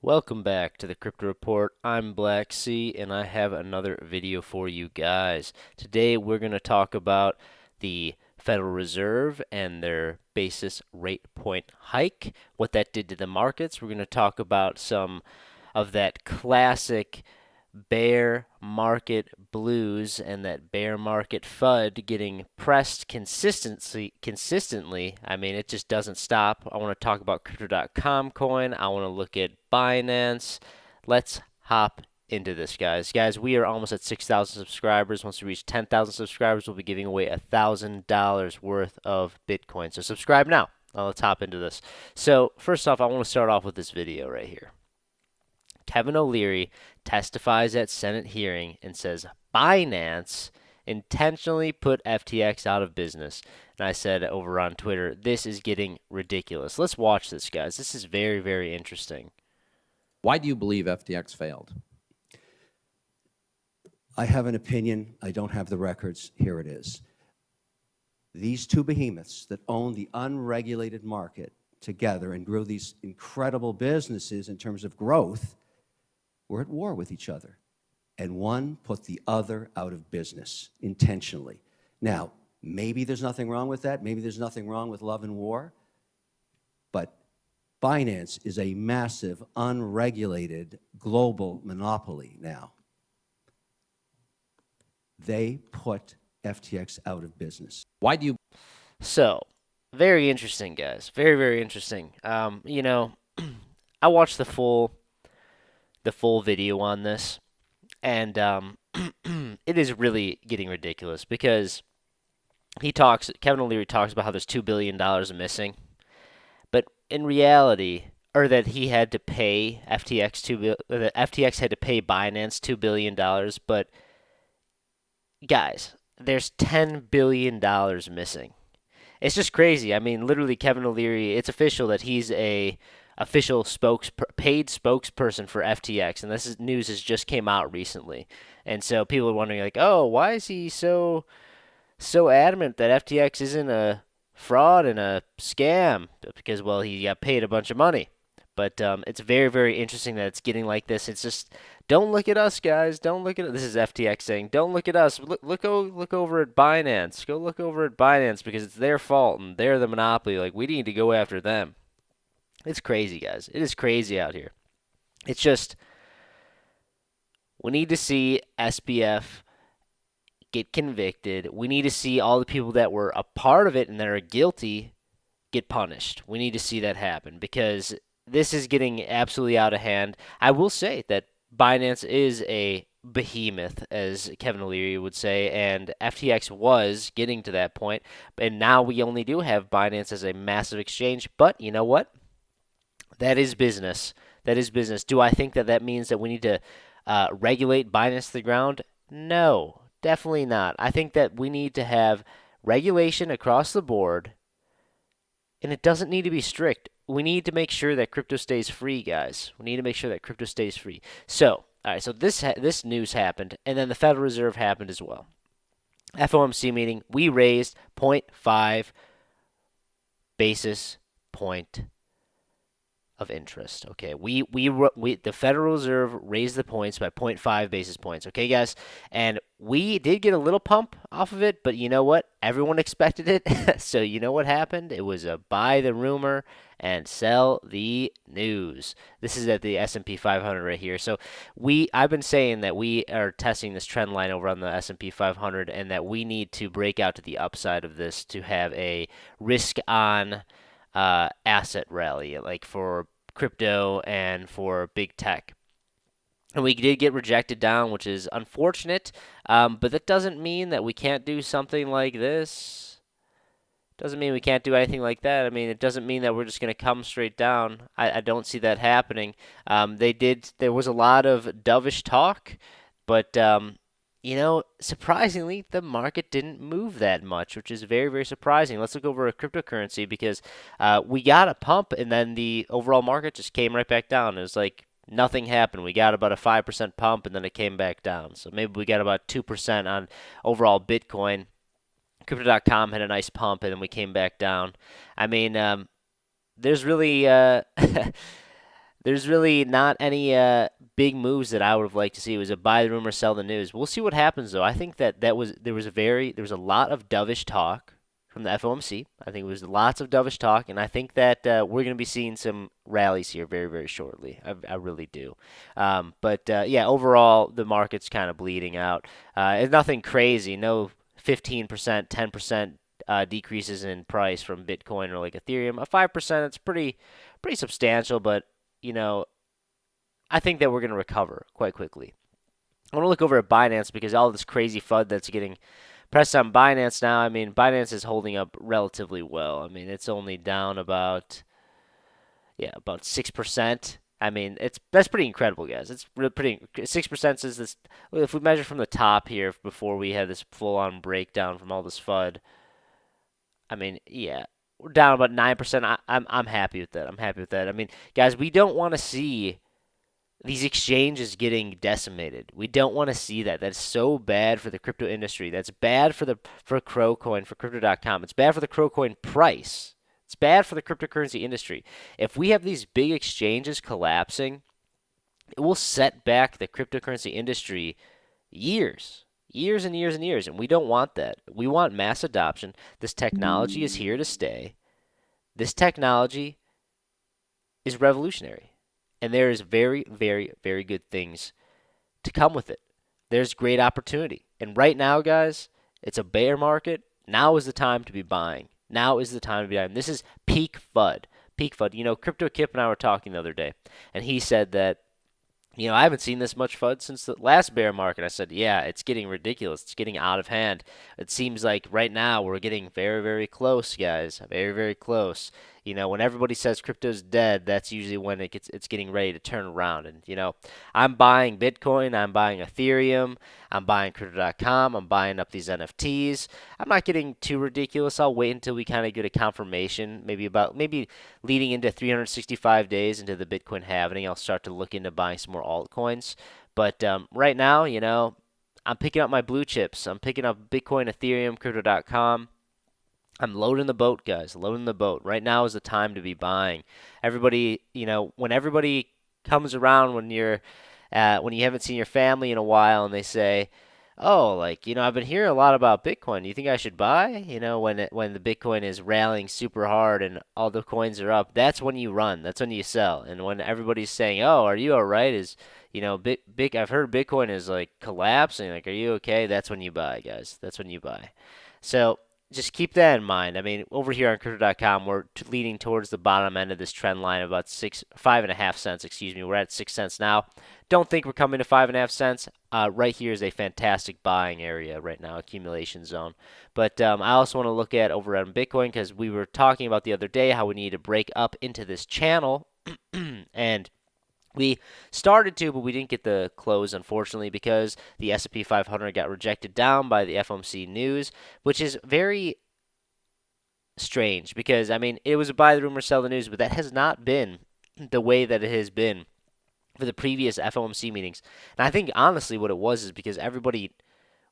Welcome back to the Crypto Report. I'm Blacksea and I have another video for you guys. Today we're going to talk about the Federal Reserve and their basis rate point hike, what that did to the markets. We're going to talk about some of that classic bear market blues and that bear market FUD getting pressed consistently. I mean, it just doesn't stop. I want to talk about crypto.com coin. I want to look at Binance. Let's hop into this, guys. Guys, we are almost at 6,000 subscribers. Once we reach 10,000 subscribers, we'll be giving away $1,000 worth of Bitcoin. So subscribe now. Let's hop into this. So first off, I want to start off with this video right here. Kevin O'Leary testifies at Senate hearing and says Binance intentionally put FTX out of business. And I said over on Twitter, this is getting ridiculous. Let's watch this, guys. This is very, very interesting. Why do you believe FTX failed? I have an opinion. I don't have the records. Here it is. These two behemoths that own the unregulated market together and grew these incredible businesses in terms of growth were at war with each other. And one put the other out of business intentionally. Now, maybe there's nothing wrong with that. Maybe there's nothing wrong with love and war. But Binance is a massive, unregulated global monopoly now. They put FTX out of business. Why do you? So, very interesting, guys. Very, very interesting. I watched the full video on this, and it is really getting ridiculous because Kevin O'Leary talks about how there's $2 billion missing, but in reality, or that he had to pay that FTX had to pay Binance $2 billion, but guys, there's $10 billion missing. It's just crazy. I mean, literally, Kevin O'Leary, it's official that he's a official paid spokesperson for FTX, and news has just came out recently. And so people are wondering, like, oh, why is he so adamant that FTX isn't a fraud and a scam? Because, well, he got paid a bunch of money. But it's very, very interesting that it's getting like this. It's just, don't look at us, guys. Don't look at this is FTX saying, don't look at us. Look over at Binance. Go look over at Binance because it's their fault and they're the monopoly. Like, we need to go after them. It's crazy, guys. It is crazy out here. It's just, we need to see SBF get convicted. We need to see all the people that were a part of it and that are guilty get punished. We need to see that happen because this is getting absolutely out of hand. I will say that Binance is a behemoth, as Kevin O'Leary would say, and FTX was getting to that point. And now we only do have Binance as a massive exchange. But you know what? That is business. That is business. Do I think that means that we need to regulate Binance to the ground? No, definitely not. I think that we need to have regulation across the board, and it doesn't need to be strict. We need to make sure that crypto stays free, guys. We need to make sure that crypto stays free. So, all right, so this news happened, and then the Federal Reserve happened as well. FOMC meeting, we raised 0.5 basis point of interest. Okay, the Federal Reserve raised the points by 0.5 basis points. Okay, guys, and we did get a little pump off of it, but you know what? Everyone expected it. So you know what happened? It was a buy the rumor and sell the news. This is at the S&P 500 right here. So I've been saying that we are testing this trend line over on the S&P 500, and that we need to break out to the upside of this to have a risk on asset rally, like for crypto and for big tech. And we did get rejected down, which is unfortunate, but that doesn't mean that we can't do something like this. Doesn't mean we can't do anything like that. I mean, it doesn't mean that we're just going to come straight down. I don't see that happening. There was a lot of dovish talk, but surprisingly, the market didn't move that much, which is very, very surprising. Let's look over at cryptocurrency because we got a pump and then the overall market just came right back down. It was like nothing happened. We got about a 5% pump and then it came back down. So maybe we got about 2% on overall Bitcoin. Crypto.com had a nice pump and then we came back down. I mean, there's really there's really not any big moves that I would have liked to see. It was a buy the rumor, sell the news. We'll see what happens though. I think that there was a lot of dovish talk from the FOMC. I think it was lots of dovish talk, and I think that we're going to be seeing some rallies here very very shortly. I really do. But yeah, overall the market's kind of bleeding out. It's nothing crazy. No 15%, 10% decreases in price from Bitcoin or like Ethereum. A 5%, it's pretty substantial, but you know, I think that we're going to recover quite quickly. I want to look over at Binance because all this crazy FUD that's getting pressed on Binance now. I mean, Binance is holding up relatively well. I mean, it's only down about 6%. I mean, that's pretty incredible, guys. It's really pretty. 6% is this. If we measure from the top here, before we had this full-on breakdown from all this FUD, I mean, yeah, we're down about 9%. I'm happy with that. I'm happy with that. I mean, guys, we don't want to see these exchanges getting decimated. We don't want to see that. That's so bad for the crypto industry. That's bad for Crow Coin, for crypto.com. It's bad for the Crow Coin price. It's bad for the cryptocurrency industry. If we have these big exchanges collapsing, it will set back the cryptocurrency industry years and years and years, and we don't want that. We want mass adoption. This technology is here to stay. This technology is revolutionary, and there is very, very, very good things to come with it. There's great opportunity, and right now, guys, it's a bear market. Now is the time to be buying. Now is the time to be buying. This is peak FUD. Peak FUD. You know, Crypto Kip and I were talking the other day, and he said that I haven't seen this much FUD since the last bear market. I said, yeah, it's getting ridiculous. It's getting out of hand. It seems like right now we're getting very, very close, guys. Very, very close. When everybody says crypto's dead, that's usually when it's getting ready to turn around. And I'm buying Bitcoin, I'm buying Ethereum, I'm buying crypto.com, I'm buying up these NFTs. I'm not getting too ridiculous. I'll wait until we kind of get a confirmation, maybe leading into 365 days into the Bitcoin halving. I'll start to look into buying some more altcoins. But right now, I'm picking up my blue chips. I'm picking up Bitcoin, Ethereum, crypto.com. I'm loading the boat, guys. Loading the boat. Right now is the time to be buying. Everybody, when everybody comes around when you haven't seen your family in a while and they say, "Oh, like, I've been hearing a lot about Bitcoin. Do you think I should buy?" When the Bitcoin is rallying super hard and all the coins are up, that's when you run. That's when you sell. And when everybody's saying, "Oh, are you all right?" I've heard Bitcoin is like collapsing. Like, are you okay? That's when you buy, guys. That's when you buy. So, just keep that in mind. I mean, over here on crypto.com, we're leading towards the bottom end of this trend line, about 5.5 cents. Excuse me, we're at 6 cents now. Don't think we're coming to 5.5 cents. Right here is a fantastic buying area right now, accumulation zone. But I also want to look at over on Bitcoin because we were talking about the other day how we need to break up into this channel, and we started to, but we didn't get the close, unfortunately, because the S&P 500 got rejected down by the FOMC news, which is very strange because, I mean, it was a buy the rumor, sell the news, but that has not been the way that it has been for the previous FOMC meetings. And I think, honestly, what it was is because everybody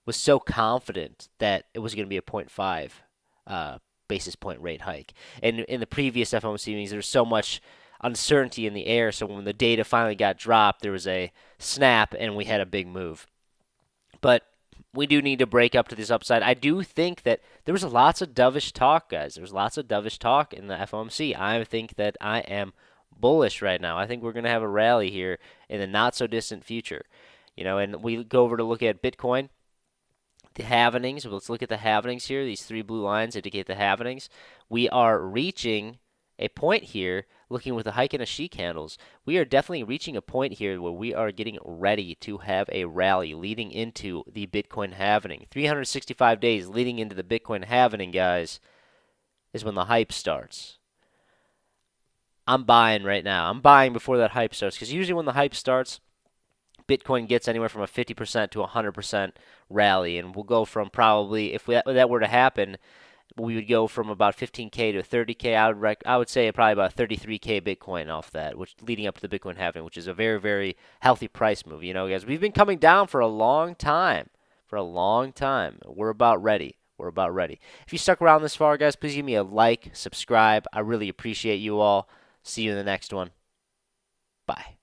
was so confident that it was going to be a zero point 0.5 basis point rate hike. And in the previous FOMC meetings, there was so much uncertainty in the air. So when the data finally got dropped, there was a snap and we had a big move. But we do need to break up to this upside. I do think that there was lots of dovish talk, guys. There was lots of dovish talk in the FOMC. I think that I am bullish right now. I think we're going to have a rally here in the not so distant future. And we go over to look at Bitcoin. The halvings. Let's look at the halvings here. These three blue lines indicate the halvings. We are reaching a point here, looking with the hike and a she candles. We are definitely reaching a point here where we are getting ready to have a rally leading into the Bitcoin halving. 365 days leading into the Bitcoin halving, guys, is when the hype starts. I'm buying right now. I'm buying before that hype starts because usually when the hype starts, Bitcoin gets anywhere from a 50% to 100% rally, and we'll go from probably, if that were to happen, we would go from about 15K to 30K. I would say probably about 33K Bitcoin off that, which leading up to the Bitcoin halving, which is a very, very healthy price move. Guys, we've been coming down for a long time. We're about ready. We're about ready. If you stuck around this far, guys, please give me a like, subscribe. I really appreciate you all. See you in the next one. Bye.